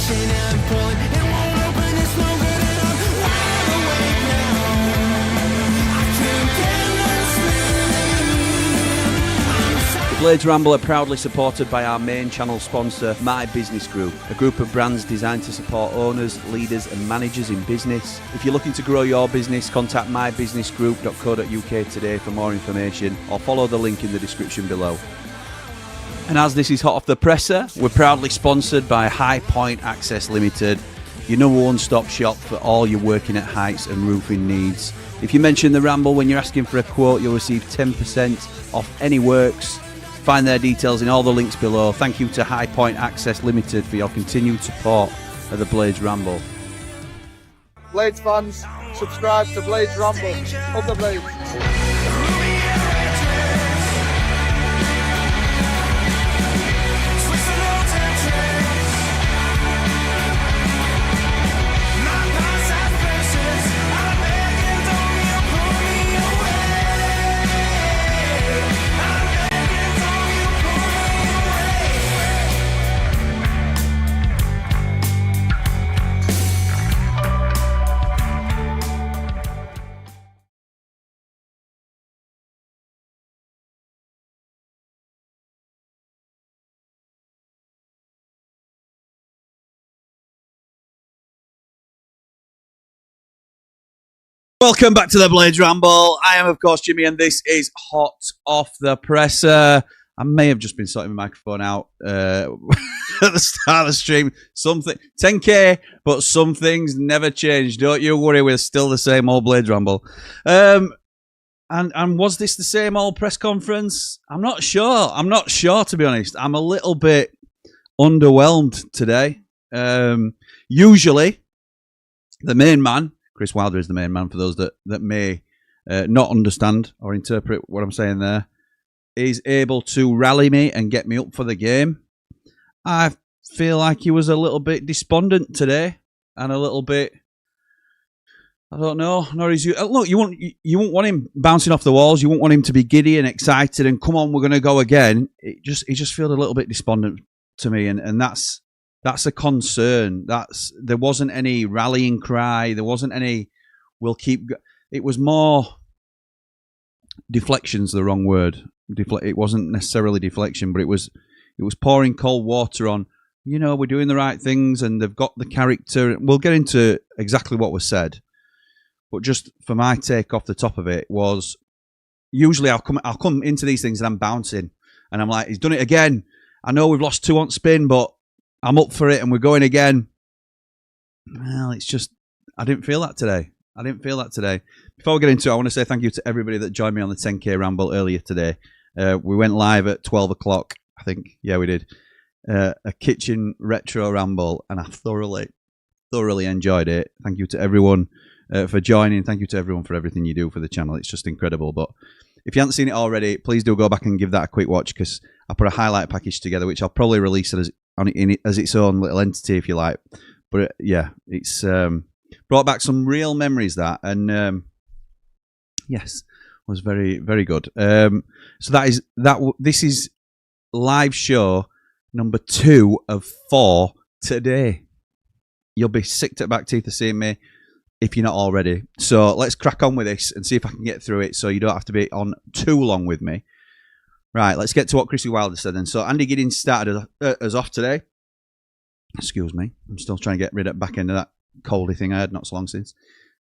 Blades Ramble are proudly supported by our main channel sponsor, My Business Group, a group of brands designed to support owners, leaders and managers in business. If you're looking to grow your business, contact mybusinessgroup.co.uk today for more information or follow the link in the description below. And as this is hot off the presser, we're proudly sponsored by High Point Access Limited, your number one-stop shop for all your working at heights and roofing needs. If you mention the Ramble when you're asking for a quote, you'll receive 10% off any works. Find their details in all the links below. Thank you to High Point Access Limited for your continued support of the Blades Ramble. Blades fans, subscribe to Blades Ramble. Up the Blades. Welcome back to the Blades Ramble. I am, of course, Jimmy, and this is Hot Off the Presser. I may have just been sorting my microphone out at the start of the stream. Something 10k, but some things never change. Don't you worry, we're still the same old Blades Ramble. And was this the same old press conference? I'm not sure. I'm not sure, to be honest. I'm a little bit underwhelmed today. Usually, the main man, Chris Wilder is the main man for those that may not understand or interpret what I'm saying there, is able to rally me and get me up for the game. I feel like he was a little bit despondent today and a little bit, I don't know. Look, you won't want him bouncing off the walls. You won't want him to be giddy and excited and come on, we're going to go again. He just felt a little bit despondent to me, and that's a concern. There wasn't any rallying cry. There wasn't any, we'll keep... It was more... Deflection's the wrong word. It wasn't necessarily deflection, but it was pouring cold water on, we're doing the right things and they've got the character. We'll get into exactly what was said. But just for my take off the top of it was, usually I'll come into these things and I'm bouncing. And I'm like, he's done it again. I know we've lost 2 on spin, but I'm up for it and we're going again. Well, it's just, I didn't feel that today. Before we get into it, I want to say thank you to everybody that joined me on the 10k Ramble earlier today. We went live at 12 o'clock, I think. Yeah, we did. A kitchen retro ramble, and I thoroughly enjoyed it. Thank you to everyone for joining. Thank you to everyone for everything you do for the channel. It's just incredible. But if you haven't seen it already, please do go back and give that a quick watch, because I put a highlight package together, which I'll probably release as its own little entity, if you like. But yeah, it's brought back some real memories, that, and yes, was very, very good. So this is live show number 2 of 4 today. You'll be sick to the back teeth of seeing me if you're not already. So let's crack on with this and see if I can get through it, so you don't have to be on too long with me. Right, let's get to what Chrissy Wilder said then. So Andy Giddins started us off today. Excuse me, I'm still trying to get rid of back end of that coldy thing I had not so long since.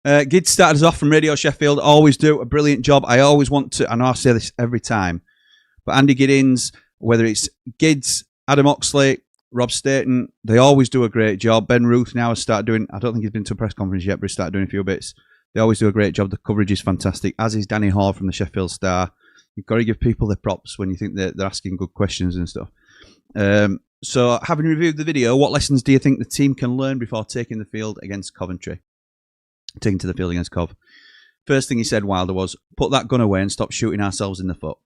Gids started us off from Radio Sheffield. Always do a brilliant job. I always want to, I know I say this every time, but Andy Giddins, whether it's Gids, Adam Oxley, Rob Staten, they always do a great job. Ben Ruth now has started doing, I don't think he's been to a press conference yet, but he's started doing a few bits. They always do a great job. The coverage is fantastic, as is Danny Hall from the Sheffield Star. You've got to give people their props when you think they're asking good questions and stuff. So, having reviewed the video, what lessons do you think the team can learn before taking the field against Coventry? Taking to the field against Cov. First thing he said, Wilder, was, put that gun away and stop shooting ourselves in the foot.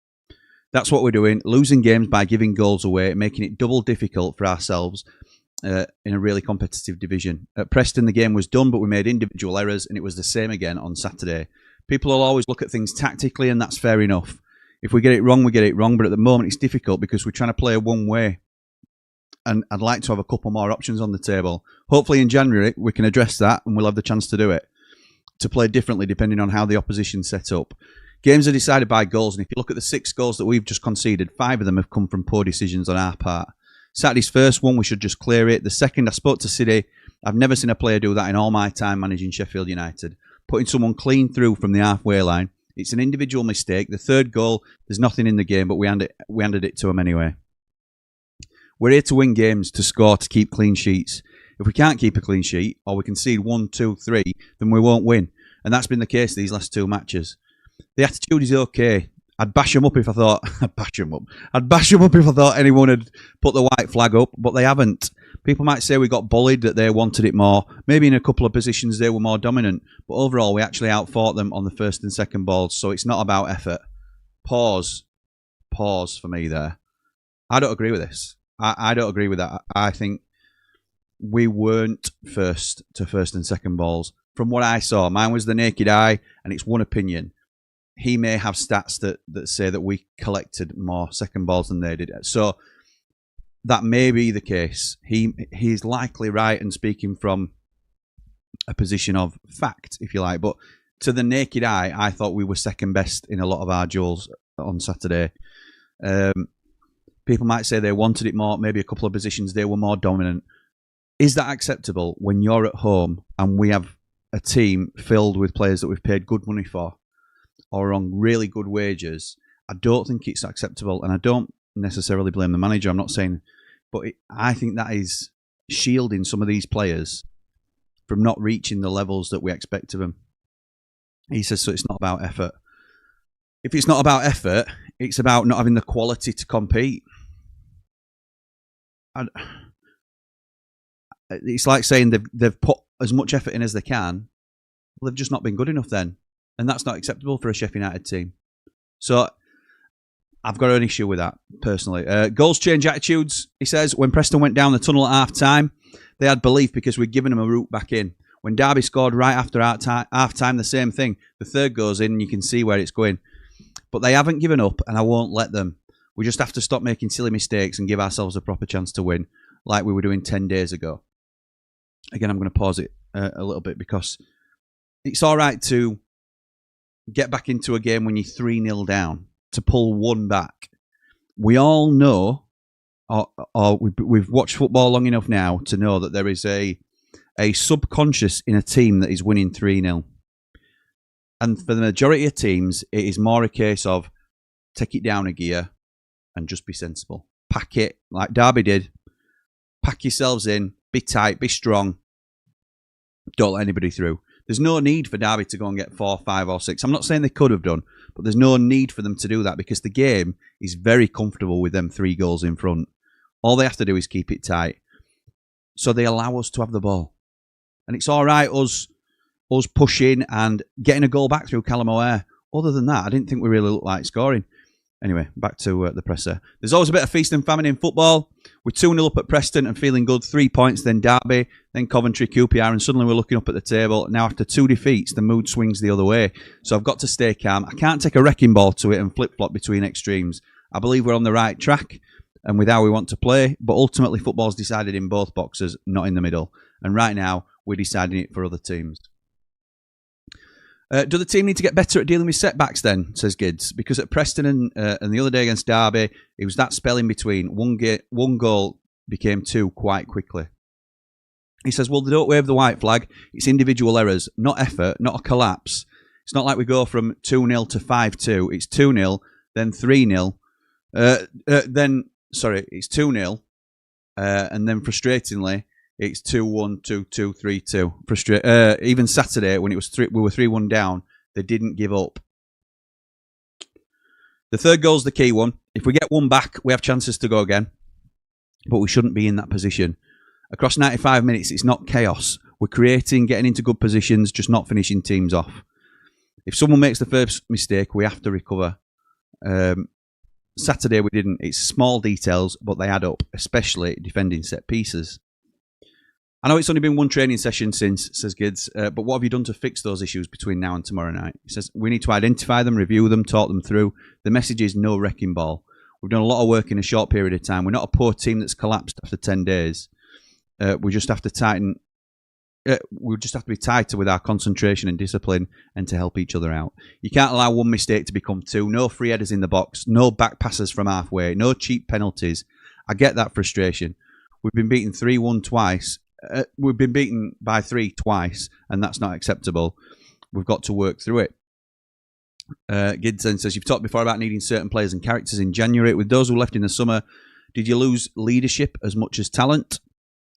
That's what we're doing, losing games by giving goals away, making it double difficult for ourselves in a really competitive division. At Preston, the game was done, but we made individual errors, and it was the same again on Saturday. People will always look at things tactically, and that's fair enough. If we get it wrong, we get it wrong, but at the moment it's difficult because we're trying to play one way. and I'd like to have a couple more options on the table. Hopefully in January we can address that and we'll have the chance to do it, to play differently depending on how the opposition's set up. Games are decided by goals, and if you look at the 6 goals that we've just conceded, 5 of them have come from poor decisions on our part. Saturday's first one, we should just clear it. The second, I spoke to City. I've never seen a player do that in all my time managing Sheffield United. Putting someone clean through from the halfway line. It's an individual mistake. The third goal, there's nothing in the game, but we handed it to them anyway. We're here to win games, to score, to keep clean sheets. If we can't keep a clean sheet, or we concede 1, 2, 3, then we won't win. And that's been the case these last 2 matches. The attitude is okay. I'd bash them up if I thought I'd bash them up if I thought anyone had put the white flag up, but they haven't. People might say we got bullied, that they wanted it more. Maybe in a couple of positions they were more dominant, but overall we actually outfought them on the first and second balls. So it's not about effort. Pause for me there. I don't agree with this. I don't agree with that. I think we weren't first to first and second balls. From what I saw, mine was the naked eye, and it's one opinion. He may have stats that say that we collected more second balls than they did. So that may be the case. He's likely right and speaking from a position of fact, if you like. But to the naked eye, I thought we were second best in a lot of our duels on Saturday. People might say they wanted it more. Maybe a couple of positions they were more dominant. Is that acceptable when you're at home and we have a team filled with players that we've paid good money for, or on really good wages? I don't think it's acceptable, and I don't necessarily blame the manager. I'm not saying, but I think that is shielding some of these players from not reaching the levels that we expect of them. He says, so it's not about effort. If it's not about effort, it's about not having the quality to compete. It's like saying they've put as much effort in as they can. Well, they've just not been good enough then. And that's not acceptable for a Sheffield United team. So I've got an issue with that, personally. Goals change attitudes, he says. When Preston went down the tunnel at half-time, they had belief because we'd given them a route back in. When Derby scored right after half-time, the same thing. The third goes in and you can see where it's going. But they haven't given up, and I won't let them. We just have to stop making silly mistakes and give ourselves a proper chance to win, like we were doing 10 days ago. Again, I'm going to pause it a little bit because it's all right to get back into a game when you're 3-0 down, to pull one back. We all know, or we've watched football long enough now to know that there is a subconscious in a team that is winning 3-0. And for the majority of teams, it is more a case of take it down a gear and just be sensible. Pack it, like Derby did. Pack yourselves in, be tight, be strong. Don't let anybody through. There's no need for Derby to go and get 4, 5 or 6. I'm not saying they could have done, but there's no need for them to do that because the game is very comfortable with them 3 goals in front. All they have to do is keep it tight. So they allow us to have the ball. And it's all right us pushing and getting a goal back through Callum O'Hare. Other than that, I didn't think we really looked like scoring. Anyway, back to the presser. There's always a bit of feast and famine in football. We're 2-0 up at Preston and feeling good. 3 points, then Derby, then Coventry, QPR, and suddenly we're looking up at the table. Now, after 2 defeats, the mood swings the other way. So I've got to stay calm. I can't take a wrecking ball to it and flip-flop between extremes. I believe we're on the right track and with how we want to play, but ultimately football's decided in both boxes, not in the middle. And right now, we're deciding it for other teams. Do the team need to get better at dealing with setbacks then, says Gids? Because at Preston and the other day against Derby, it was that spell in between. One goal became 2 quite quickly. He says, well, they don't wave the white flag. It's individual errors, not effort, not a collapse. It's not like we go from 2-0 to 5-2. It's 2-0, then 3-0. It's 2-0, and then frustratingly, it's 2-1, 2-2, 3-2. Even Saturday, when it was we were 3-1 down, they didn't give up. The third goal's the key one. If we get one back, we have chances to go again. But we shouldn't be in that position. Across 95 minutes, it's not chaos. We're creating, getting into good positions, just not finishing teams off. If someone makes the first mistake, we have to recover. Saturday, we didn't. It's small details, but they add up, especially defending set pieces. I know it's only been one training session since, says Gids, but what have you done to fix those issues between now and tomorrow night? He says, we need to identify them, review them, talk them through. The message is no wrecking ball. We've done a lot of work in a short period of time. We're not a poor team that's collapsed after 10 days. We just have to tighten. We just have to be tighter with our concentration and discipline and to help each other out. You can't allow one mistake to become two. No free headers in the box. No back passes from halfway. No cheap penalties. I get that frustration. We've been beaten 3-1 twice. We've been beaten by 3 twice, and that's not acceptable. We've got to work through it. Gidson says, you've talked before about needing certain players and characters in January. With those who left in the summer, did you lose leadership as much as talent?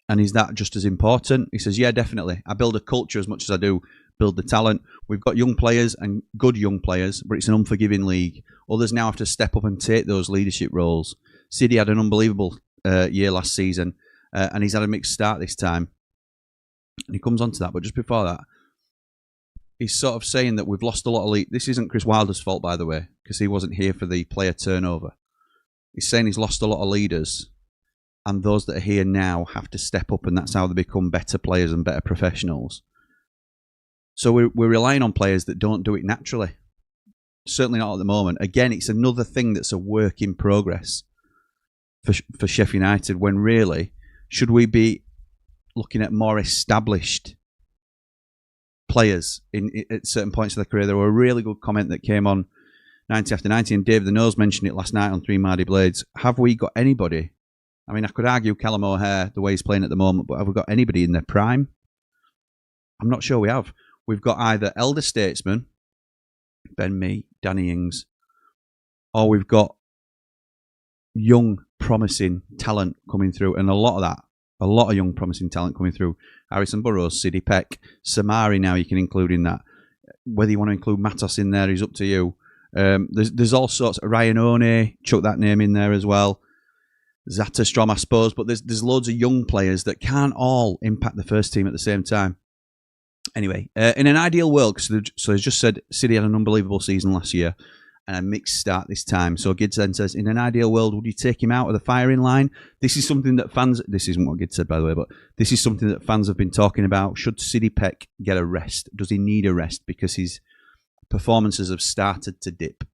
And is that just as important? He says, yeah, definitely. I build a culture as much as I do build the talent. We've got young players and good young players, but it's an unforgiving league. Others now have to step up and take those leadership roles. City had an unbelievable year last season, and he's had a mixed start this time. And he comes on to that, but just before that, he's sort of saying that we've lost a lot of lead. This isn't Chris Wilder's fault, by the way, because he wasn't here for the player turnover. He's saying he's lost a lot of leaders, and those that are here now have to step up, and that's how they become better players and better professionals. So we're relying on players that don't do it naturally. Certainly not at the moment. Again, it's another thing that's a work in progress for Sheffield United, when really, should we be looking at more established players at certain points of their career? There were a really good comment that came on 90 After 90, and Dave the Nose mentioned it last night on Three Mardy Blades. Have we got anybody? I mean, I could argue Callum O'Hare, the way he's playing at the moment, but have we got anybody in their prime? I'm not sure we have. We've got either elder statesmen, Ben Mee, Danny Ings, or we've got young, promising talent coming through, and a lot of young, promising talent coming through. Harrison Burrows, Siddy Peck, Samari now you can include in that. Whether you want to include Matos in there is up to you. There's all sorts. Ryan One, chuck that name in there as well. Zatterstrom, I suppose, but there's loads of young players that can't all impact the first team at the same time. Anyway, in an ideal world, so as just said, City had an unbelievable season last year and a mixed start this time. So Gids then says, in an ideal world, would you take him out of the firing line? This is something that fans, this isn't what Gids said, by the way, but this is something that fans have been talking about. Should Siddy Peck get a rest? Does he need a rest? Because his performances have started to dip.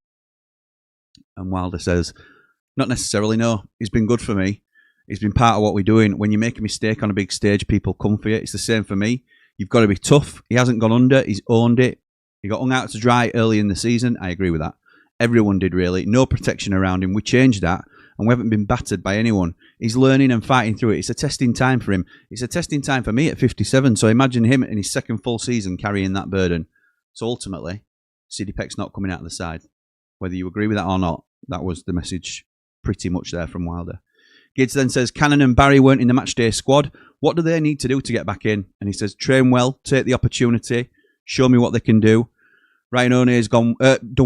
And Wilder says, not necessarily, no. He's been good for me. He's been part of what we're doing. When you make a mistake on a big stage, people come for you. It's the same for me. You've got to be tough. He hasn't gone under. He's owned it. He got hung out to dry early in the season. I agree with that. Everyone did, really. No protection around him. We changed that, and we haven't been battered by anyone. He's learning and fighting through it. It's a testing time for him. It's a testing time for me at 57, so imagine him in his second full season carrying that burden. So ultimately, Siddy Peck's not coming out of the side. Whether you agree with that or not, that was the message pretty much there from Wilder. Gids then says, Cannon and Barry weren't in the matchday squad. What do they need to do to get back in? And he says, train well, take the opportunity, show me what they can do. Ryan One has done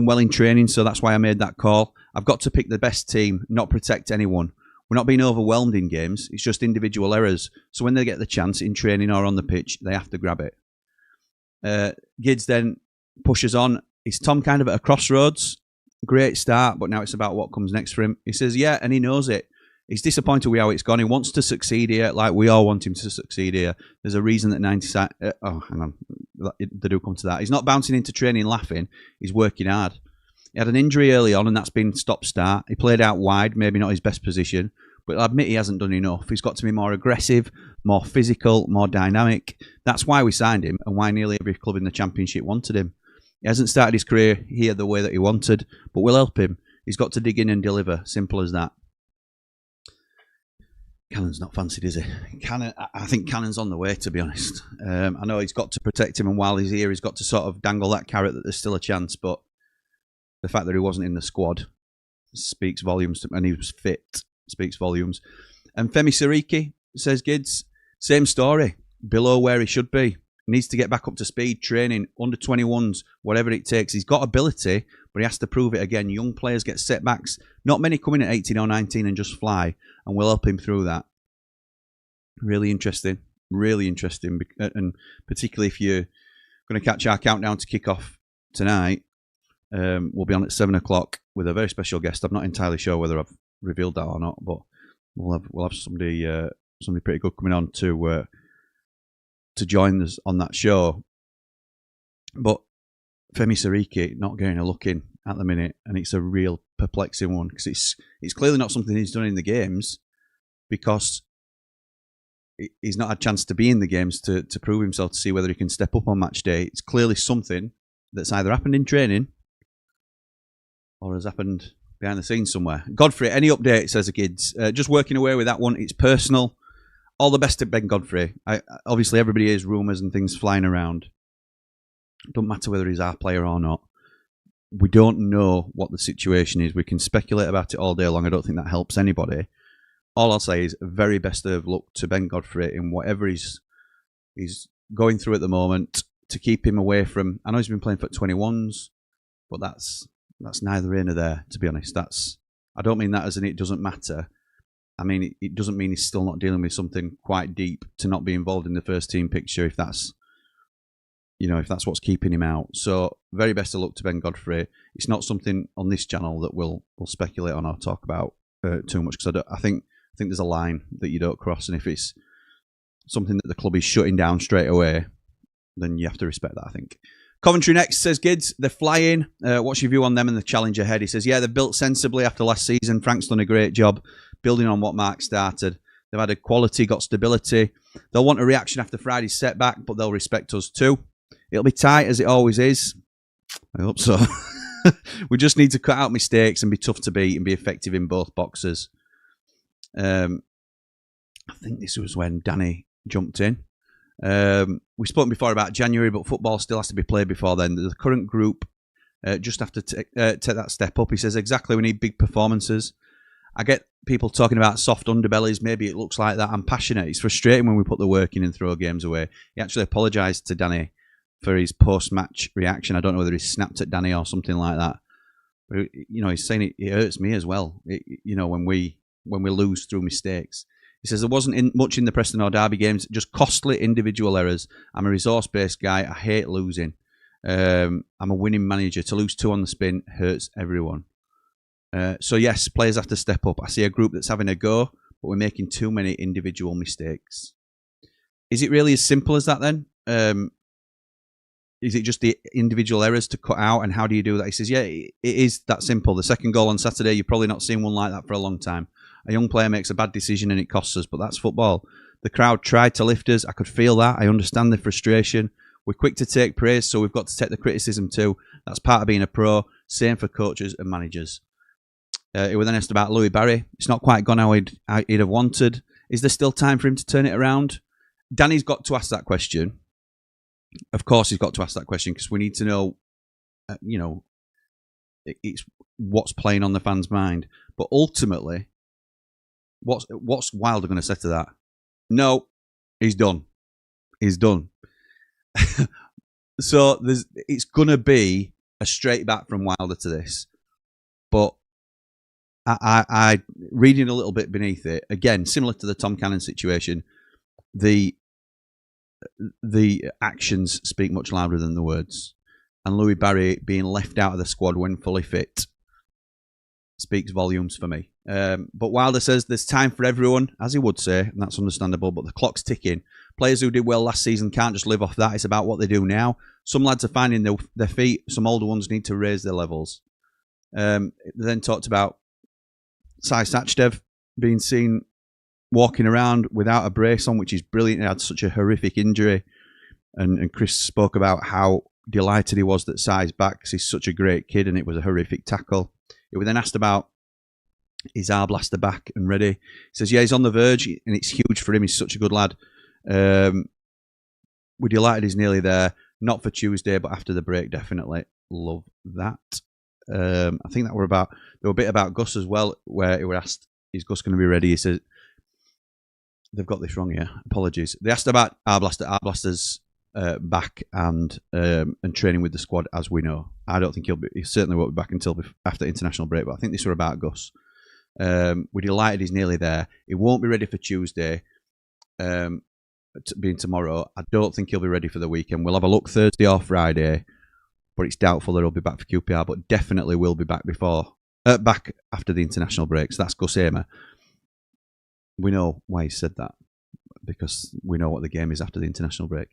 well in training, so that's why I made that call. I've got to pick the best team, not protect anyone. We're not being overwhelmed in games. It's just individual errors. So when they get the chance in training or on the pitch, they have to grab it. Gids then pushes on. Is Tom kind of at a crossroads? Great start, but now it's about what comes next for him. He says, yeah, and he knows it. He's disappointed with how it's gone. He wants to succeed here, like we all want him to succeed here. There's a reason that 90... hang on. They do come to that. He's not bouncing into training laughing. He's working hard. He had an injury early on, and that's been stop-start. He played out wide, maybe not his best position, but I'll admit he hasn't done enough. He's got to be more aggressive, more physical, more dynamic. That's why we signed him, and why nearly every club in the Championship wanted him. He hasn't started his career here the way that he wanted, but we'll help him. He's got to dig in and deliver. Simple as that. Cannon's not fancied, is he? I think Cannon's on the way, to be honest. I know he's got to protect him, and while he's here, he's got to sort of dangle that carrot that there's still a chance, but the fact that he wasn't in the squad speaks volumes, and he was fit speaks volumes. And Femi Siriki, says Gids, same story, below where he should be. Needs to get back up to speed, training, under 21s, whatever it takes. He's got ability, but he has to prove it again. Young players get setbacks. Not many come in at 18 or 19 and just fly, and we'll help him through that. Really interesting. Really interesting. And particularly if you're going to catch our countdown to kick off tonight, we'll be on at 7 o'clock with a very special guest. I'm not entirely sure whether I've revealed that or not, but we'll have somebody pretty good coming on to join us on that show. But Femi Siriki not getting a look in. at the minute, and it's a real perplexing one because it's clearly not something he's done in the games, because he's not had a chance to be in the games to prove himself, to see whether he can step up on match day. It's clearly something that's either happened in training or has happened behind the scenes somewhere. Godfrey, any update, says the kids. Just working away with that one. It's personal. All the best to Ben Godfrey. Obviously, everybody hears rumours and things flying around. Don't matter whether he's our player or not. We don't know what the situation is. We can speculate about it all day long. I don't think that helps anybody. All I'll say is very best of luck to Ben Godfrey in whatever he's going through at the moment, to keep him away from... I know he's been playing for 21s, but that's neither here nor there, to be honest. I don't mean that as in it doesn't matter. I mean, it doesn't mean he's still not dealing with something quite deep to not be involved in the first team picture, if that's what's keeping him out. So very best of luck to Ben Godfrey. It's not something on this channel that we'll speculate on or talk about too much, because I think there's a line that you don't cross, and if it's something that the club is shutting down straight away, then you have to respect that, I think. Coventry next, says Gids. They're flying. What's your view on them and the challenge ahead? He says, yeah, they've built sensibly after last season. Frank's done a great job building on what Mark started. They've had a quality, got stability. They'll want a reaction after Friday's setback, but they'll respect us too. It'll be tight, as it always is. I hope so. We just need to cut out mistakes and be tough to beat and be effective in both boxes. I think this was when Danny jumped in. We've spoken before about January, but football still has to be played before then. The current group just have to take that step up. He says, exactly, we need big performances. I get people talking about soft underbellies. Maybe it looks like that. I'm passionate. It's frustrating when we put the work in and throw games away. He actually apologised to Danny for his post-match reaction. I don't know whether he snapped at Danny or something like that. But, he's saying it hurts me as well, when we lose through mistakes. He says, there wasn't much in the Preston or Derby games, just costly individual errors. I'm a resource-based guy. I hate losing. I'm a winning manager. To lose 2 on the spin hurts everyone. So, yes, players have to step up. I see a group that's having a go, but we're making too many individual mistakes. Is it really as simple as that then? Is it just the individual errors to cut out, and how do you do that? He says, yeah, it is that simple. The second goal on Saturday, you've probably not seen one like that for a long time. A young player makes a bad decision and it costs us, but that's football. The crowd tried to lift us. I could feel that. I understand the frustration. We're quick to take praise, so we've got to take the criticism too. That's part of being a pro. Same for coaches and managers. He was then asked about Louis Barry. It's not quite gone how he'd have wanted. Is there still time for him to turn it around? Danny's got to ask that question. Of course he's got to ask that question, because we need to know, it's what's playing on the fans' mind. But ultimately, what's Wilder going to say to that? No, he's done. He's done. So it's going to be a straight back from Wilder to this. But I reading a little bit beneath it, again, similar to the Tom Cannon situation, the actions speak much louder than the words. And Louis Barry being left out of the squad when fully fit speaks volumes for me. But Wilder says there's time for everyone, as he would say, and that's understandable, but the clock's ticking. Players who did well last season can't just live off that. It's about what they do now. Some lads are finding their feet. Some older ones need to raise their levels. Then talked about Sai Sachdev being seen walking around without a brace on, which is brilliant. He had such a horrific injury. And Chris spoke about how delighted he was that Sai's back, because he's such a great kid, and it was a horrific tackle. He was then asked about his Arblaster back and ready. He says, yeah, he's on the verge, and it's huge for him. He's such a good lad. We're delighted he's nearly there. Not for Tuesday, but after the break, definitely. Love that. I think that were a bit about Gus as well, where he was asked, is Gus going to be ready? He said, they've got this wrong here. Apologies. They asked about Arblaster. Arblaster's back and training with the squad, as we know. I don't think he certainly won't be back until after international break, but I think this were about Gus. We're delighted he's nearly there. He won't be ready for Tuesday, being tomorrow. I don't think he'll be ready for the weekend. We'll have a look Thursday or Friday, but it's doubtful that he'll be back for QPR, but definitely will be back back after the international break. So that's Gus Hamer. We know why he said that, because we know what the game is after the international break.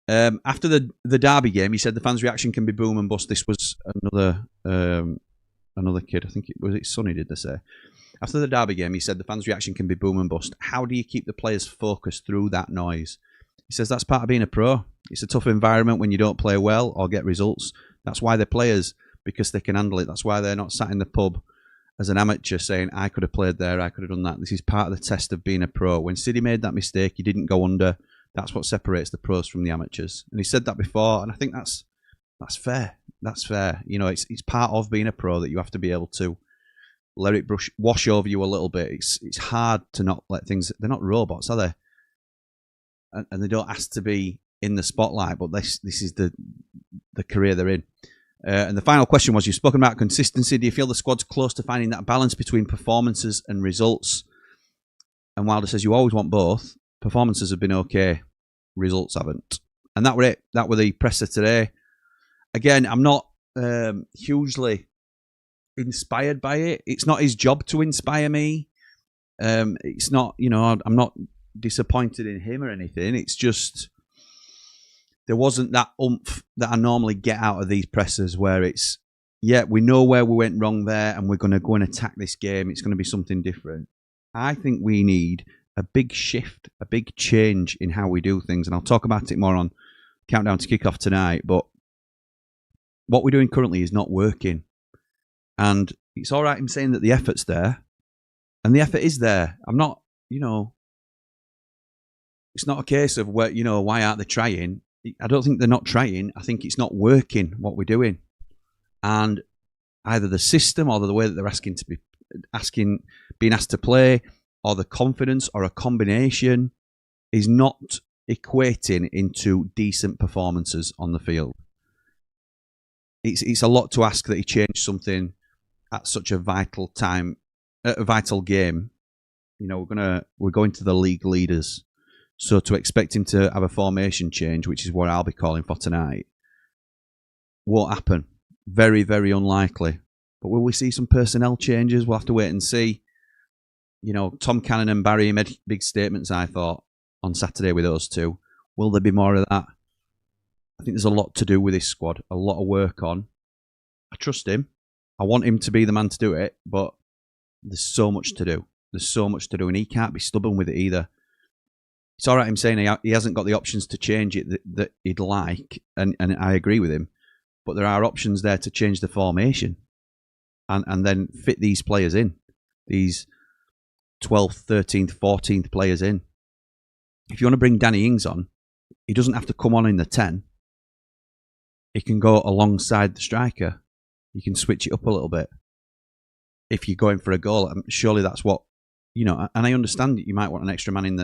After the Derby game, he said the fans' reaction can be boom and bust. This was another kid. I think it was Sonny, did they say? After the Derby game, he said the fans' reaction can be boom and bust. How do you keep the players focused through that noise? He says that's part of being a pro. It's a tough environment when you don't play well or get results. That's why they're players, because they can handle it. That's why they're not sat in the pub as an amateur saying, I could have played there, I could have done that. This is part of the test of being a pro. When City made that mistake, he didn't go under. That's what separates the pros from the amateurs. And he said that before, and I think that's fair. That's fair. You know, it's part of being a pro that you have to be able to let it wash over you a little bit. It's hard to not let things... They're not robots, are they? And they don't ask to be in the spotlight, but this is the career they're in. And the final question was, you've spoken about consistency. Do you feel the squad's close to finding that balance between performances and results? And Wilder says you always want both. Performances have been okay, results haven't. And that were it. That were the presser today. Again, I'm not hugely inspired by it. It's not his job to inspire me. It's not, you know, I'm not disappointed in him or anything. It's just there wasn't that oomph that I normally get out of these pressers where it's, yeah, we know where we went wrong there and we're going to go and attack this game. It's going to be something different. I think we need a big shift, a big change in how we do things. And I'll talk about it more on Countdown to Kickoff tonight. But what we're doing currently is not working. And it's all right in saying that the effort's there. And the effort is there. I'm not, you know, it's not a case of, where, you know, why aren't they trying? I don't think they're not trying. I think it's not working, what we're doing. And either the system or the way that they're being asked to play, or the confidence, or a combination, is not equating into decent performances on the field. It's a lot to ask that he change something at such a vital time, a vital game. You know, we're going to the league leaders, so to expect him to have a formation change, which is what I'll be calling for tonight, won't happen. Very, very unlikely. But will we see some personnel changes? We'll have to wait and see. You know, Tom Cannon and Barry made big statements, I thought, on Saturday with those two. Will there be more of that? I think there's a lot to do with this squad, a lot of work on. I trust him. I want him to be the man to do it, but there's so much to do. There's so much to do, and he can't be stubborn with it either. It's all right him saying he hasn't got the options to change it that he'd like, and I agree with him, but there are options there to change the formation and then fit these players in, these 12th, 13th, 14th players in. If you want to bring Danny Ings on, he doesn't have to come on in the 10. He can go alongside the striker. You can switch it up a little bit. If you're going for a goal, surely that's what, you know, and I understand that you might want an extra man in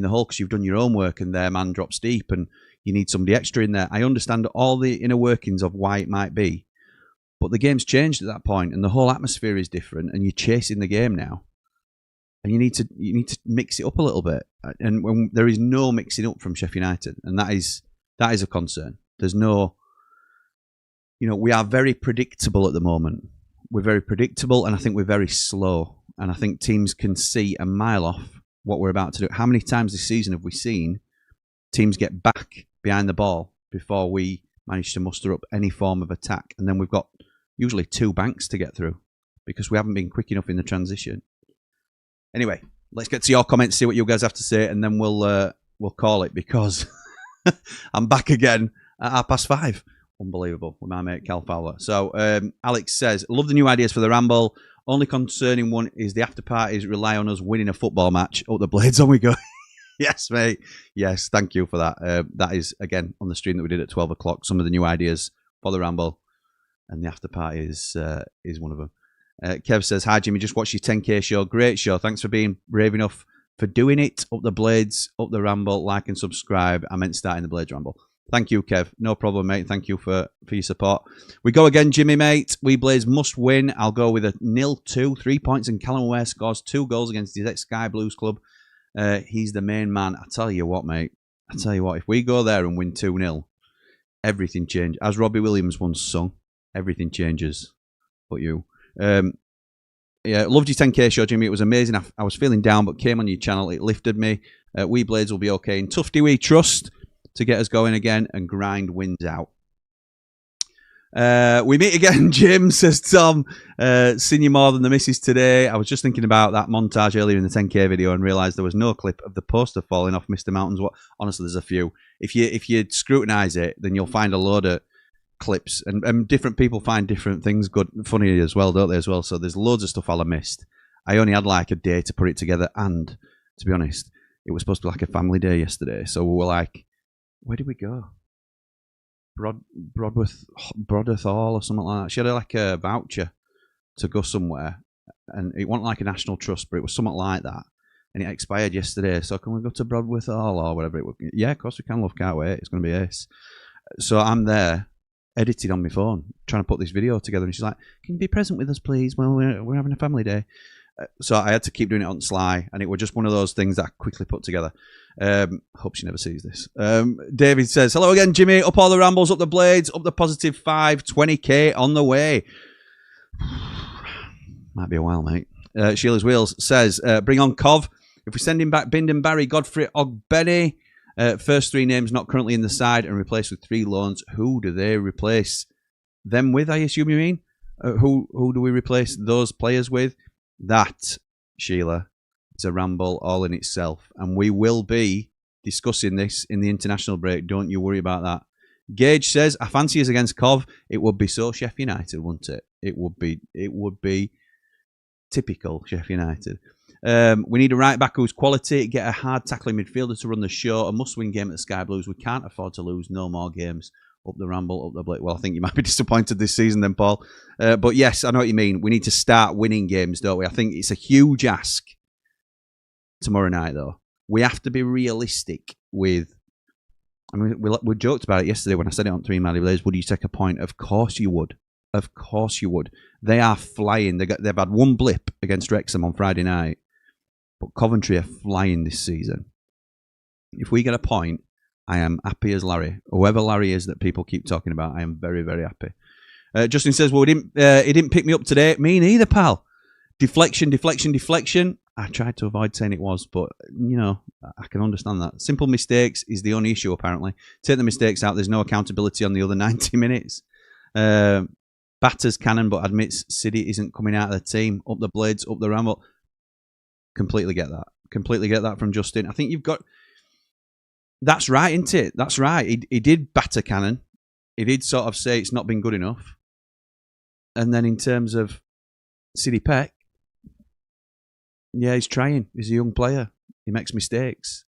the hole because you've done your own work and their man drops deep and you need somebody extra in there. I understand all the inner workings of why it might be. But the game's changed at that point and the whole atmosphere is different and you're chasing the game now. And you need to mix it up a little bit. And when there is no mixing up from Sheffield United, and that is a concern. There's no, you know, we are very predictable at the moment. We're very predictable, and I think we're very slow. And I think teams can see a mile off what we're about to do. How many times this season have we seen teams get back behind the ball before we manage to muster up any form of attack? And then we've got usually two banks to get through because we haven't been quick enough in the transition. Anyway, let's get to your comments, see what you guys have to say, and then we'll call it because I'm back again at 5:30. Unbelievable with my mate Cal Fowler. So Alex says, love the new ideas for the Ramble. Only concerning one is the after parties rely on us winning a football match. Up the blades, on we go. Yes, mate. Yes, thank you for that. That is, again, on the stream that we did at 12 o'clock, some of the new ideas for the Ramble. And the after party is one of them. Kev says, hi Jimmy, just watched your 10k show. Great show. Thanks for being brave enough for doing it. Up the blades, up the Ramble, like and subscribe. I meant starting the Blades Ramble. Thank you, Kev. No problem, mate. Thank you for your support. We go again, Jimmy, mate. We Blades must win. I'll go with a 0-2, 3 points, and Callum Ware scores 2 goals against his ex-Sky Blues club. He's the main man. I tell you what, mate. I tell you what, if we go there and win 2-0, everything changes. As Robbie Williams once sung, everything changes. But you. Yeah, loved your 10k show, Jimmy. It was amazing. I was feeling down, but came on your channel. It lifted me. We Blades will be okay. In Tufty we trust. to get us going again and grind wins out. We meet again, Jim, says Tom. Seen you more than the missus today. I was just thinking about that montage earlier in the 10K video and realised there was no clip of the poster falling off Mr. Mountain's. Honestly, there's a few. If you scrutinise it, then you'll find a load of clips. And different people find different things good, funny as well, don't they, as well? So there's loads of stuff I'll have missed. I only had like a day to put it together. And, to be honest, it was supposed to be like a family day yesterday. So we were like, where did we go? Broadworth Hall or something like that. She had like a voucher to go somewhere, and it wasn't like a National Trust, but it was something like that, and it expired yesterday. So can we go to Broadworth Hall or whatever it was? Yeah, of course we can, love, can't wait. It's going to be ace. So I'm there, edited on my phone, trying to put this video together, and she's like, can you be present with us, please? Well, we're having a family day. So I had to keep doing it on sly, and it was just one of those things that I quickly put together. Hope she never sees this. David says, hello again, Jimmy. Up all the rambles, up the blades, up the positive 5, 20k on the way. Might be a while, mate. Sheila's Wheels says, bring on Cov. If we send him back Bindon, Barry, Godfrey, Ogbenny, first 3 names not currently in the side and replaced with 3 loans, who do they replace them with, I assume you mean? Who do we replace those players with? That, Sheila, is a ramble all in itself. And we will be discussing this in the international break. Don't you worry about that. Gage says, I fancy us against Cov. It would be so Sheffield United, wouldn't it? It would be typical Sheffield United. We need a right back who's quality, get a hard tackling midfielder to run the show, a must-win game at the Sky Blues. We can't afford to lose no more games. Up the ramble, up the blade. Well, I think you might be disappointed this season then, Paul. But yes, I know what you mean. We need to start winning games, don't we? I think it's a huge ask tomorrow night, though. We have to be realistic with... I mean, we joked about it yesterday when I said it on 3 Mile Blaze. Would you take a point? Of course you would. Of course you would. They are flying. They've had one blip against Wrexham on Friday night. But Coventry are flying this season. If we get a point... I am happy as Larry. Whoever Larry is that people keep talking about, I am very, very happy. Justin says, well, he didn't pick me up today. Me neither, pal. Deflection. I tried to avoid saying it was, but, you know, I can understand that. Simple mistakes is the only issue, apparently. Take the mistakes out. There's no accountability on the other 90 minutes. Batters cannon, but admits City isn't coming out of the team. Up the blades, up the ramble. Completely get that. Completely get that from Justin. I think you've got... That's right, isn't it? That's right. He did batter Cannon. He did sort of say it's not been good enough. And then in terms of City Peck, yeah, he's trying. He's a young player. He makes mistakes.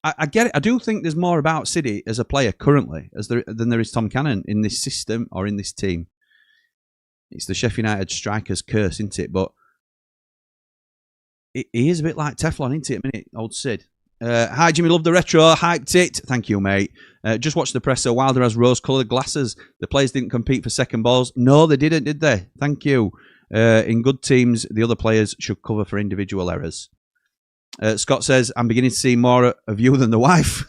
I get it. I do think there's more about City as a player currently than there is Tom Cannon in this system or in this team. It's the Sheffield United strikers curse, isn't it? But he is a bit like Teflon, isn't it? A minute, old Sid. Hi Jimmy, love the retro, hyped it. Thank you, mate. Just watch the presser. Wilder has rose-coloured glasses. The players didn't compete for second balls. No, they didn't, did they? Thank you. In good teams, the other players should cover for individual errors. Scott says, I'm beginning to see more of you than the wife.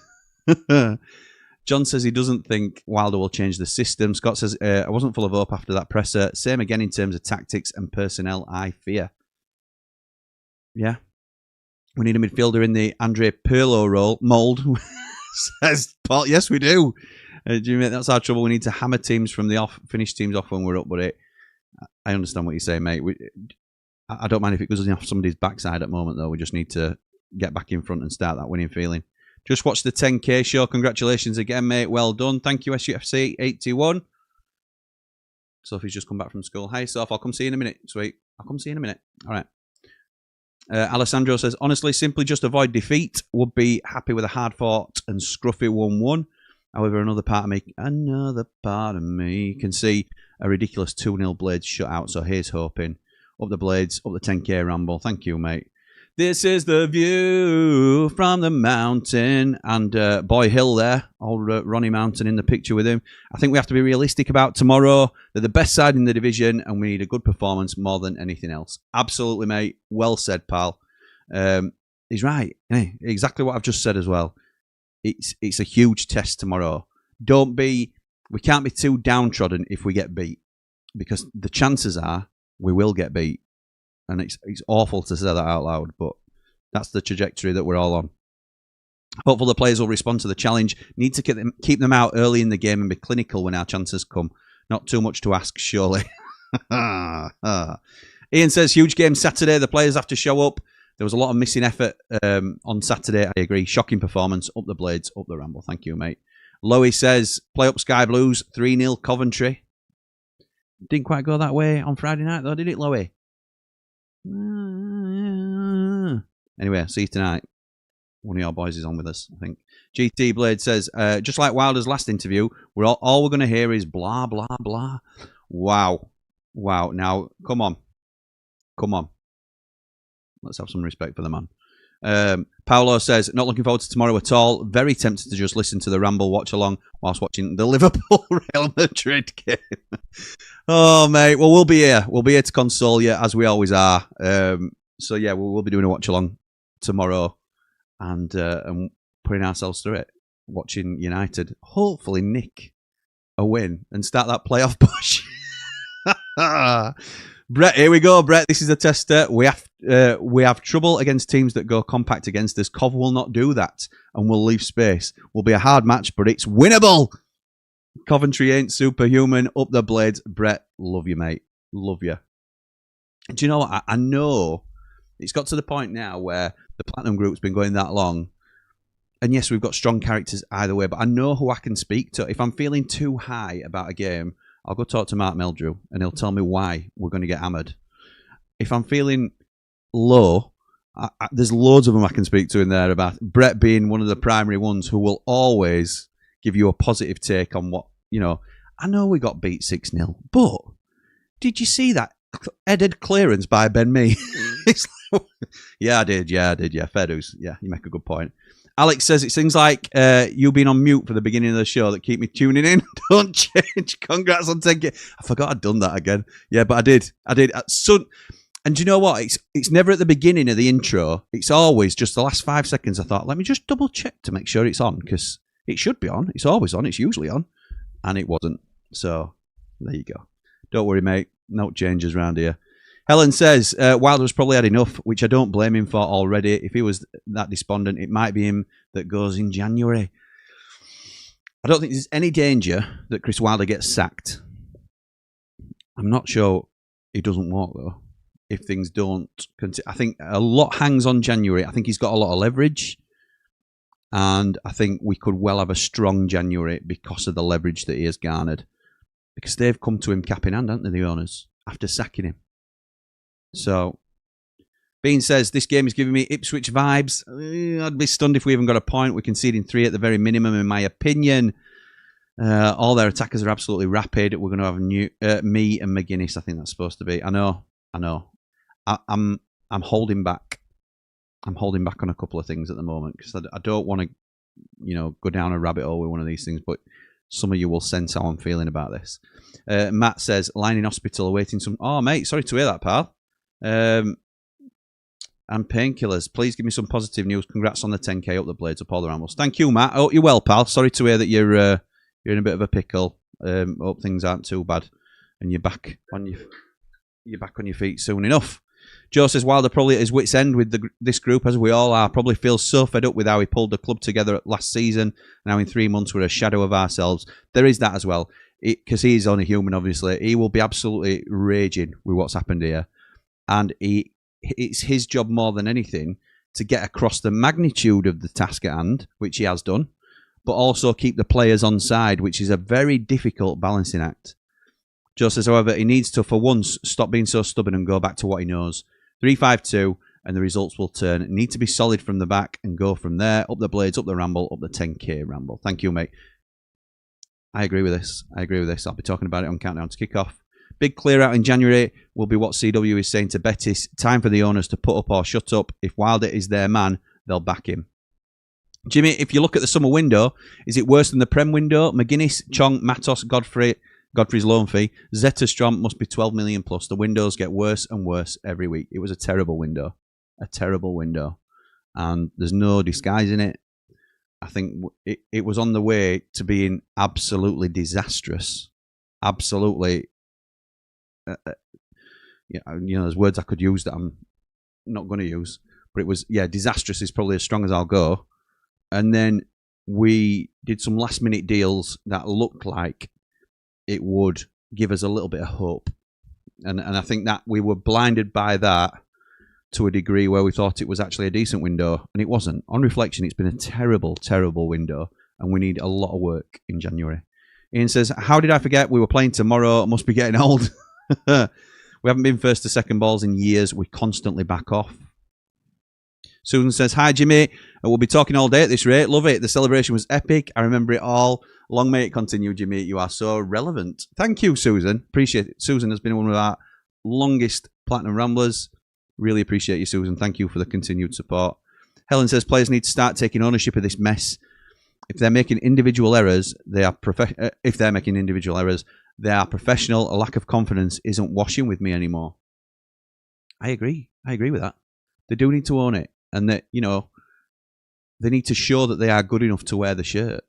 John says he doesn't think Wilder will change the system. Scott says, I wasn't full of hope after that presser. Same again in terms of tactics and personnel, I fear. Yeah. We need a midfielder in the Andre Pirlo role mould, says Paul. Yes, we do. Jimmy, that's our trouble. We need to hammer teams from the finish teams off when we're up. But I understand what you say, mate. I don't mind if it goes off somebody's backside at the moment, though. We just need to get back in front and start that winning feeling. Just watch the 10K show. Congratulations again, mate. Well done. Thank you, SUFC 81. Sophie's just come back from school. Hey, Soph, I'll come see you in a minute. Sweet. I'll come see you in a minute. All right. Alessandro says, honestly, simply just avoid defeat. Would be happy with a hard-fought and scruffy 1-1. However, another part of me can see a ridiculous 2-0 Blades shutout. So here's hoping. Up the Blades, up the 10K Ramble. Thank you, mate. This is the view from the mountain. And Boy Hill there, old Ronnie Mountain in the picture with him. I think we have to be realistic about tomorrow. They're the best side in the division, and we need a good performance more than anything else. Absolutely, mate. Well said, pal. He's right. Hey, exactly what I've just said as well. It's a huge test tomorrow. We can't be too downtrodden if we get beat, because the chances are we will get beat. And it's awful to say that out loud, but that's the trajectory that we're all on. Hopefully the players will respond to the challenge. Need to keep them out early in the game and be clinical when our chances come. Not too much to ask, surely. Ian says, huge game Saturday. The players have to show up. There was a lot of missing effort on Saturday. I agree. Shocking performance. Up the Blades, up the Ramble. Thank you, mate. Lowy says, play up Sky Blues. 3-0 Coventry. Didn't quite go that way on Friday night, though, did it, Lowy? Anyway, see you tonight. One of your boys is on with us, I think. GT Blade says, just like Wilder's last interview, all we're going to hear is blah, blah, blah. Wow. Wow. Now, come on. Come on. Let's have some respect for the man. Paolo says, not looking forward to tomorrow at all. Very tempted to just listen to the Ramble watch along whilst watching the Liverpool Real Madrid game. Oh, mate. Well, we'll be here. We'll be here to console you, as we always are. So, yeah, we'll be doing a watch along tomorrow and putting ourselves through it. Watching United hopefully nick a win and start that playoff push. Brett, here we go, Brett. This is a tester. We have trouble against teams that go compact against us. Cov will not do that and will leave space. Will be a hard match, but it's winnable. Coventry ain't superhuman. Up the Blades. Brett, love you, mate. Love you. Do you know what? I know it's got to the point now where the Platinum Group's been going that long. And yes, we've got strong characters either way, but I know who I can speak to. If I'm feeling too high about a game, I'll go talk to Mark Meldrew and he'll tell me why we're going to get hammered. If I'm feeling low, there's loads of them I can speak to in there, about Brett being one of the primary ones who will always give you a positive take on what, I know we got beat 6-0, but did you see that headed clearance by Ben Mee? Yeah, I did. Yeah, fair dues. Yeah, you make a good point. Alex says, it seems like you being on mute for the beginning of the show that keep me tuning in. Don't change. Congrats on 10K. I forgot I'd done that again. Yeah, but I did. And do you know what? It's never at the beginning of the intro. It's always just the last 5 seconds. I thought, let me just double check to make sure it's on, because it should be on. It's always on. It's usually on. And it wasn't. So, there you go. Don't worry, mate. No changes around here. Helen says, Wilder's probably had enough, which I don't blame him for already. If he was that despondent, it might be him that goes in January. I don't think there's any danger that Chris Wilder gets sacked. I'm not sure he doesn't walk, though, if things don't continue. I think a lot hangs on January. I think he's got a lot of leverage, and I think we could well have a strong January because of the leverage that he has garnered. Because they've come to him cap in hand, haven't they, the owners, after sacking him. So, Bean says, this game is giving me Ipswich vibes. I'd be stunned if we even got a point. We're conceding 3 at the very minimum, in my opinion. All their attackers are absolutely rapid. We're going to have me and McGuinness, I think that's supposed to be. I know. I'm holding back. I'm holding back on a couple of things at the moment because I don't want to, go down a rabbit hole with one of these things, but some of you will sense how I'm feeling about this. Matt says, lying in hospital awaiting some... Oh, mate, sorry to hear that, pal. And painkillers. Please give me some positive news. Congrats on the 10K up the Blades up all the Rambles. Thank you, Matt. I hope you're well, pal. Sorry to hear that you're in a bit of a pickle. Hope things aren't too bad, and you're back on your feet soon enough. Joe says Wilder probably at his wit's end with this group, as we all are. Probably feels so fed up with how he pulled the club together last season. Now in 3 months we're a shadow of ourselves. There is that as well, because he's only human. Obviously, he will be absolutely raging with what's happened here. And it's his job more than anything to get across the magnitude of the task at hand, which he has done, but also keep the players on side, which is a very difficult balancing act. Joe says, however, he needs to, for once, stop being so stubborn and go back to what he knows. 3-5-2, and the results will turn. Need to be solid from the back and go from there. Up the Blades, up the Ramble, up the 10K Ramble. Thank you, mate. I agree with this. I'll be talking about it on Countdown to Kickoff. Big clear out in January will be what CW is saying to Betis. Time for the owners to put up or shut up. If Wilder is their man, they'll back him. Jimmy, if you look at the summer window, is it worse than the Prem window? McGuinness, Chong, Matos, Godfrey's loan fee. Zetterstrom must be 12 million plus. The windows get worse and worse every week. It was a terrible window. And there's no disguising it. I think it was on the way to being absolutely disastrous. Absolutely. There's words I could use that I'm not going to use, but it was, disastrous is probably as strong as I'll go. And then we did some last minute deals that looked like it would give us a little bit of hope. And I think that we were blinded by that to a degree where we thought it was actually a decent window, and it wasn't. On reflection, it's been a terrible, terrible window, and we need a lot of work in January. Ian says, how did I forget we were playing tomorrow? Must be getting old. We haven't been first to second balls in years. We constantly back off. Susan says, hi, Jimmy. We'll be talking all day at this rate. Love it. The celebration was epic. I remember it all. Long may it continue, Jimmy. You are so relevant. Thank you, Susan. Appreciate it. Susan has been one of our longest Platinum Ramblers. Really appreciate you, Susan. Thank you for the continued support. Helen says, players need to start taking ownership of this mess. If they're making individual errors, they are professional. A lack of confidence isn't washing with me anymore. I agree. I agree with that. They do need to own it, and that, you know, they need to show that they are good enough to wear the shirt.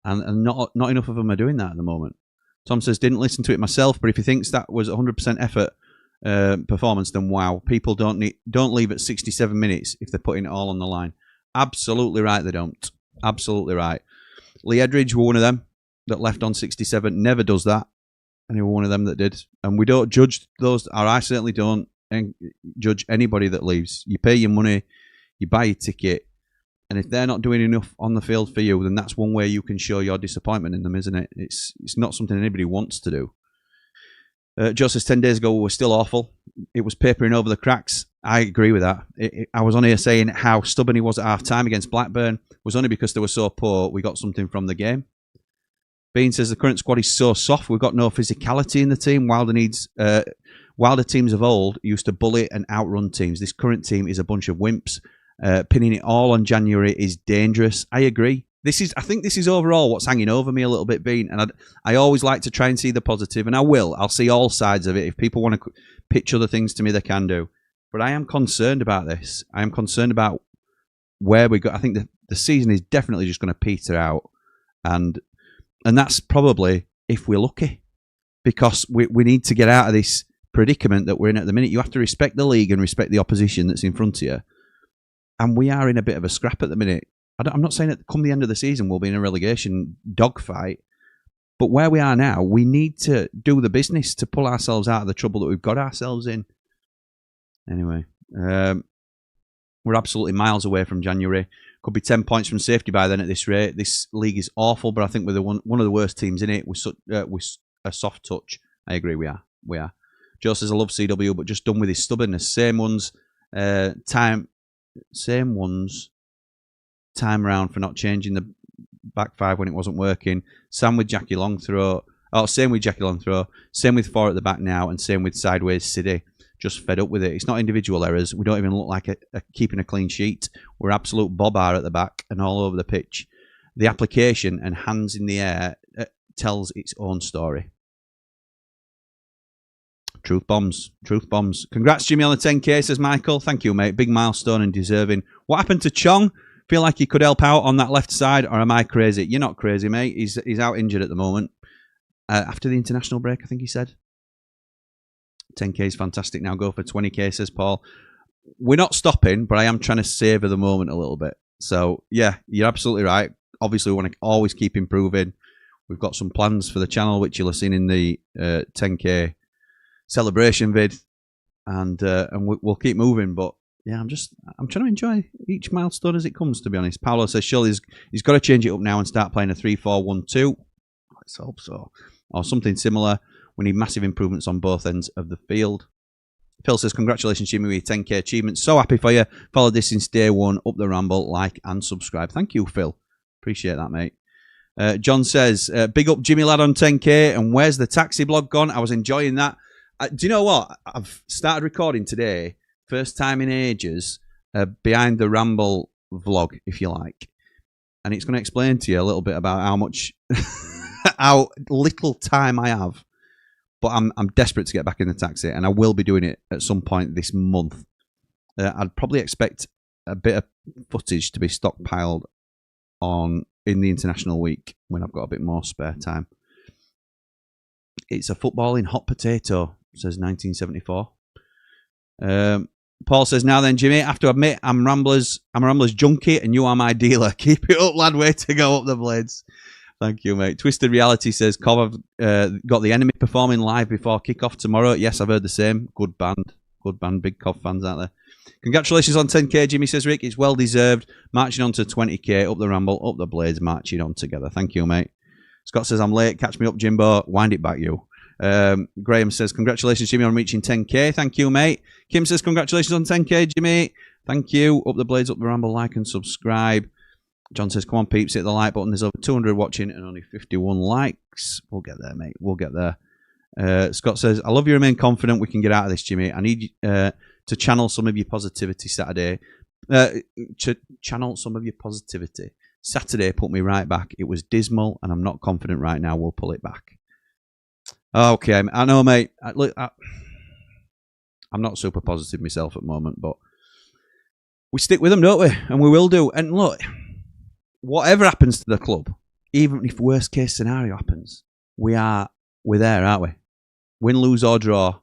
And not enough of them are doing that at the moment. Tom says, didn't listen to it myself, but if he thinks that was 100% effort performance, then wow. People don't leave at 67 minutes if they're putting it all on the line. Absolutely right, they don't. Absolutely right. Lee Edridge were one of them that left on 67. Never does that. And he was one of them that did. And we don't judge those, or I certainly don't judge anybody that leaves. You pay your money, you buy your ticket, and if they're not doing enough on the field for you, then that's one way you can show your disappointment in them, isn't it? It's not something anybody wants to do. Joe says, 10 days ago we were still awful. It was papering over the cracks. I agree with that. I was on here saying how stubborn he was at half-time against Blackburn. It was only because they were so poor we got something from the game. Bean says, the current squad is so soft. We've got no physicality in the team. Wilder teams of old used to bully and outrun teams. This current team is a bunch of wimps. Pinning it all on January is dangerous. I agree. I think this is overall what's hanging over me a little bit, Bean. And I always like to try and see the positive, and I will. I'll see all sides of it. If people want to pitch other things to me, they can do. But I am concerned about this. I am concerned about where we go. I think the season is definitely just going to peter out, and that's probably if we're lucky, because we need to get out of this predicament that we're in at the minute. You have to respect the league and respect the opposition that's in front of you. And we are in a bit of a scrap at the minute. I'm not saying that come the end of the season we'll be in a relegation dogfight, but where we are now, we need to do the business to pull ourselves out of the trouble that we've got ourselves in. Anyway, we're absolutely miles away from January. Could be 10 points from safety by then at this rate. This league is awful, but I think we're one of the worst teams in it with a soft touch. I agree, we are. Joe says, I love CW, but just done with his stubbornness. Same ones time round for not changing the back five when it wasn't working. Same with Jackie Longthrow. Same with Jackie Longthrow. Same with four at the back now, and same with Sideways City. Just fed up with it. It's not individual errors. We don't even look like keeping a clean sheet. We're absolute bob-ar at the back and all over the pitch. The application and hands in the air tells its own story. Truth bombs. Congrats, Jimmy, on the 10K, says Michael. Thank you, mate. Big milestone and deserving. What happened to Chong? Feel like he could help out on that left side, or am I crazy? You're not crazy, mate. He's out injured at the moment. After the international break, I think he said. 10K is fantastic. Now go for 20K, says Paul. We're not stopping, but I am trying to savour the moment a little bit. So, yeah, you're absolutely right. Obviously, we want to always keep improving. We've got some plans for the channel, which you'll have seen in the 10K celebration vid, and we'll keep moving. But yeah, I'm trying to enjoy each milestone as it comes, to be honest. Paolo says surely he's got to change it up now and start playing a 3-4-1-2. Let's hope so, or something similar. We need massive improvements on both ends of the field. Phil says, congratulations, Jimmy, with your 10K achievement. So happy for you. Followed this since day one. Up the Ramble, like and subscribe. Thank you, Phil. Appreciate that, mate. John says, big up Jimmy lad on 10K. And where's the taxi blog gone? I was enjoying that. Do you know what? I've started recording today. First time in ages. Behind the Ramble vlog, if you like. And it's going to explain to you a little bit about how little time I have. But I'm desperate to get back in the taxi, and I will be doing it at some point this month. I'd probably expect a bit of footage to be stockpiled in the international week when I've got a bit more spare time. It's a footballing hot potato, says 1974. Paul says, now then, Jimmy, I have to admit, I'm a Ramblers junkie and you are my dealer. Keep it up, lad. Way to go up the blades. Thank you, mate. Twisted Reality says, Cov, I've got the Enemy performing live before kick-off tomorrow. Yes, I've heard the same. Good band. Good band. Big Cov fans out there. Congratulations on 10k, Jimmy, says Rick. It's well deserved. Marching on to 20k. Up the Ramble, up the blades, marching on together. Thank you, mate. Scott says, I'm late. Catch me up, Jimbo. Wind it back, you. Graham says, congratulations, Jimmy, on reaching 10k. Thank you, mate. Kim says, congratulations on 10k, Jimmy. Thank you. Up the blades, up the Ramble, like and subscribe. John says, come on, peeps, hit the like button. There's over 200 watching and only 51 likes. We'll get there, mate. We'll get there. Scott says, I love you, remain confident we can get out of this, Jimmy. I need to channel some of your positivity Saturday. Saturday put me right back. It was dismal and I'm not confident right now. We'll pull it back. Okay, I know, mate. Look, I'm not super positive myself at the moment, but we stick with them, don't we? And we will do. And look, whatever happens to the club, even if worst case scenario happens, we're there, aren't we? Win, lose or draw,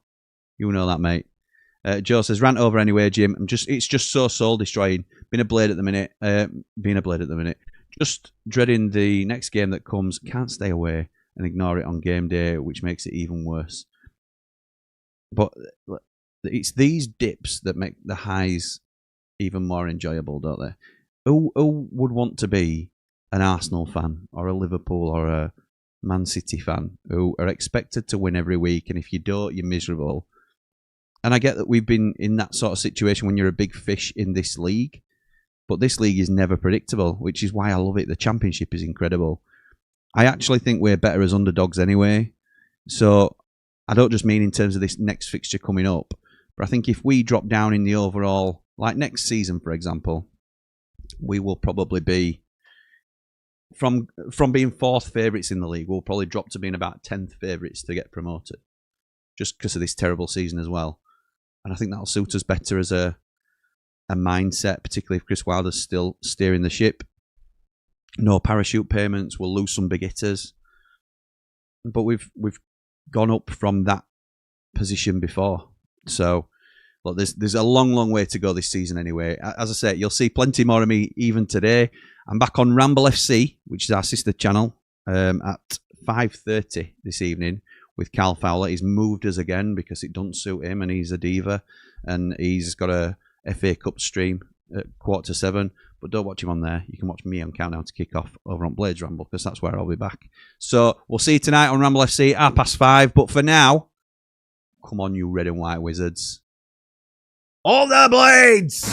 you know that, mate. Joe says, rant over anyway, Jim. It's just so soul destroying. Being a blade at the minute. Just dreading the next game that comes. Can't stay away and ignore it on game day, which makes it even worse. But it's these dips that make the highs even more enjoyable, don't they? Who would want to be an Arsenal fan or a Liverpool or a Man City fan who are expected to win every week, and if you don't, you're miserable? And I get that we've been in that sort of situation when you're a big fish in this league, but this league is never predictable, which is why I love it. The Championship is incredible. I actually think we're better as underdogs anyway. So I don't just mean in terms of this next fixture coming up, but I think if we drop down in the overall, like next season, for example, we will probably be, from being 4th favourites in the league, we'll probably drop to being about 10th favourites to get promoted, just because of this terrible season as well. And I think that'll suit us better as a mindset, particularly if Chris Wilder's still steering the ship. No parachute payments. We'll lose some big hitters, but we've gone up from that position before. So, look, there's a long way to go this season anyway. As I say, you'll see plenty more of me even today. I'm back on Ramble FC, which is our sister channel, at 5:30 this evening with Carl Fowler. He's moved us again because it doesn't suit him, and he's a diva, and he's got a FA Cup stream at 6:45. But don't watch him on there. You can watch me on Countdown to Kick Off over on Blades Ramble, because that's where I'll be back. So we'll see you tonight on Ramble FC at 5:30. But for now, come on, you red and white wizards. All the blades!